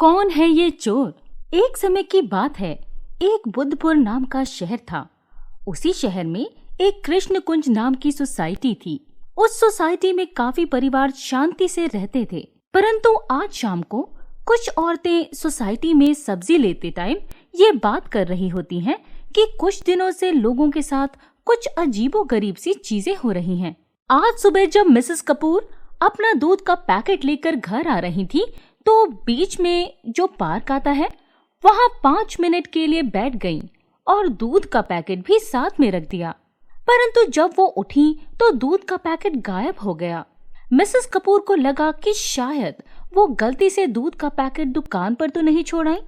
कौन है ये चोर? एक समय की बात है, एक बुद्धपुर नाम का शहर था। उसी शहर में एक कृष्ण कुंज नाम की सोसाइटी थी। उस सोसाइटी में काफी परिवार शांति से रहते थे, परंतु आज शाम को कुछ औरतें सोसाइटी में सब्जी लेते टाइम ये बात कर रही होती हैं कि कुछ दिनों से लोगों के साथ कुछ अजीबोगरीब सी चीजें हो रही हैं। आज सुबह जब मिसेस कपूर अपना दूध का पैकेट लेकर घर आ रही थी, तो बीच में जो पार्क आता है वहां 5 मिनट के लिए बैठ गईं और दूध का पैकेट भी साथ में रख दिया। परंतु जब वो उठी तो दूध का पैकेट गायब हो गया। मिसेस कपूर को लगा कि शायद वो गलती से दूध का पैकेट दुकान पर तो नहीं छोड़ आई।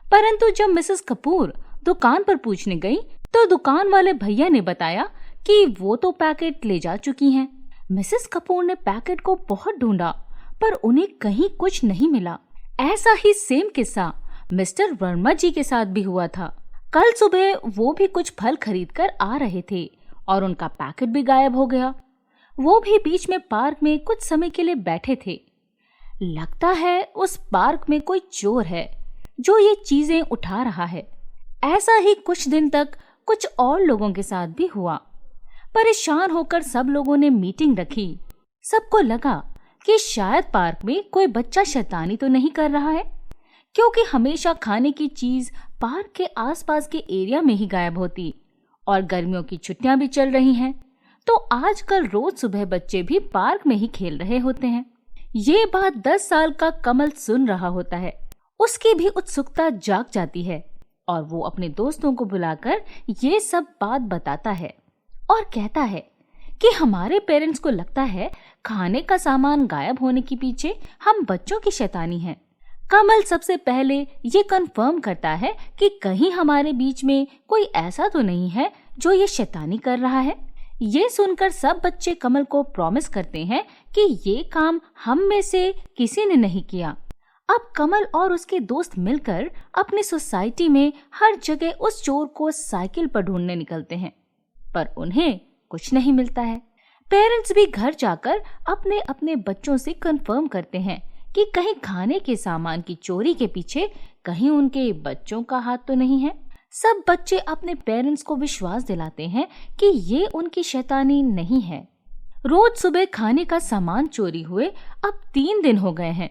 परंतु जब मिसेस कपूर दुकान पर पूछने गई तो दुकान वाले भैया ने बताया कि वो तो पैकेट ले जा चुकी हैं। मिसेस कपूर ने पैकेट को बहुत ढूंढा पर उन्हें कहीं कुछ नहीं मिला। ऐसा ही सेम किस्सा मिस्टर वर्मा जी के साथ भी हुआ था। कल सुबह वो भी कुछ फल खरीद कर आ रहे थे और उनका पैकेट भी गायब हो गया। वो भी बीच में पार्क में कुछ समय के लिए बैठे थे। लगता है उस पार्क में कोई चोर है जो ये चीजें उठा रहा है। ऐसा ही कुछ दिन तक कुछ और लोगों के साथ भी हुआ। परेशान होकर सब लोगों ने मीटिंग रखी। सबको लगा कि शायद पार्क में कोई बच्चा शैतानी तो नहीं कर रहा है, क्योंकि हमेशा खाने की चीज पार्क के आसपास के एरिया में ही गायब होती और गर्मियों की छुट्टियां भी चल रही हैं, तो आजकल रोज सुबह बच्चे भी पार्क में ही खेल रहे होते हैं। ये बात 10 साल का कमल सुन रहा होता है। उसकी भी उत्सुकता जाग जाती है और वो अपने दोस्तों को बुलाकर ये सब बात बताता है और कहता है कि हमारे पेरेंट्स को लगता है खाने का सामान गायब होने के पीछे हम बच्चों की शैतानी है। कमल सबसे पहले ये कंफर्म करता है कि कहीं हमारे बीच में कोई ऐसा तो नहीं है जो ये शैतानी कर रहा है। ये सुनकर सब बच्चे कमल को प्रॉमिस करते हैं कि ये काम हम में से किसी ने नहीं किया। अब कमल और उसके दोस्त मिलकर अपनी सोसाइटी में हर जगह उस चोर को साइकिल पर ढूंढने निकलते हैं, पर उन्हें कुछ नहीं मिलता है। पेरेंट्स भी घर जाकर अपने अपने बच्चों से कंफर्म करते हैं कि कहीं खाने के सामान की चोरी के पीछे कहीं उनके बच्चों का हाथ तो नहीं है। सब बच्चे अपने पेरेंट्स को विश्वास दिलाते हैं कि ये उनकी शैतानी नहीं है। रोज सुबह खाने का सामान चोरी हुए अब 3 दिन हो गए हैं।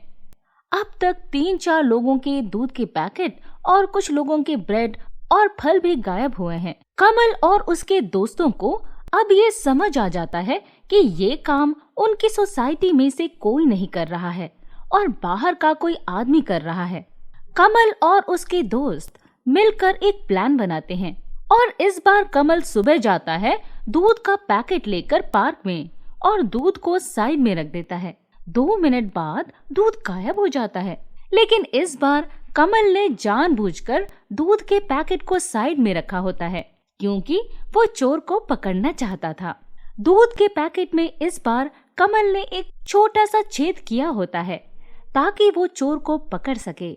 अब तक 3-4 लोगों के दूध के पैकेट और कुछ लोगों के ब्रेड और फल भी गायब हुए हैं। कमल और उसके दोस्तों को अब ये समझ आ जाता है कि ये काम उनकी सोसाइटी में से कोई नहीं कर रहा है और बाहर का कोई आदमी कर रहा है। कमल और उसके दोस्त मिलकर एक प्लान बनाते हैं और इस बार कमल सुबह जाता है दूध का पैकेट लेकर पार्क में और दूध को साइड में रख देता है। 2 मिनट बाद दूध गायब हो जाता है, लेकिन इस बार कमल ने जानबूझकर दूध के पैकेट को साइड में रखा होता है, क्योंकि वो चोर को पकड़ना चाहता था। दूध के पैकेट में इस बार कमल ने एक छोटा सा छेद किया होता है ताकि वो चोर को पकड़ सके।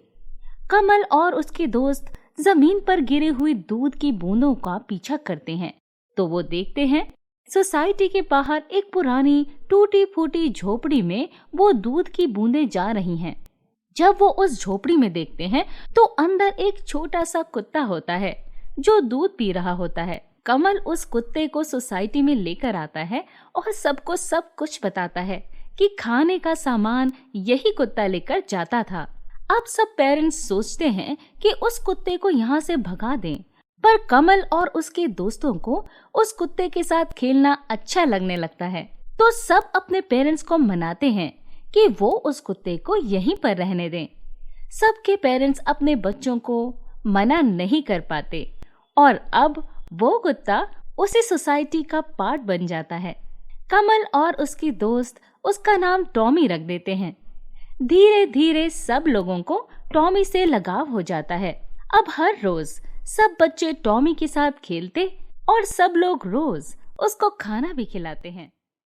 कमल और उसके दोस्त जमीन पर गिरे हुए दूध की बूंदों का पीछा करते हैं, तो वो देखते हैं सोसाइटी के बाहर एक पुरानी टूटी फूटी झोपड़ी में वो दूध की बूंदें जा रही हैं। जब वो उस झोपड़ी में देखते हैं तो अंदर एक छोटा सा कुत्ता होता है जो दूध पी रहा होता है। कमल उस कुत्ते को सोसाइटी में लेकर आता है और सबको सब कुछ बताता है कि खाने का सामान यही कुत्ता लेकर जाता था। अब सब पेरेंट्स सोचते हैं कि उस कुत्ते को यहाँ से भगा दें, पर कमल और उसके दोस्तों को उस कुत्ते के साथ खेलना अच्छा लगने लगता है, तो सब अपने पेरेंट्स को मनाते हैं कि वो उस कुत्ते को यहीं पर रहने दें। सबके पेरेंट्स अपने बच्चों को मना नहीं कर पाते और अब वो कुत्ता उसी सोसाइटी का पार्ट बन जाता है। कमल और उसके दोस्त उसका नाम टॉमी रख देते हैं। धीरे धीरे सब लोगों को टॉमी से लगाव हो जाता है। अब हर रोज सब बच्चे टॉमी के साथ खेलते और सब लोग रोज उसको खाना भी खिलाते हैं।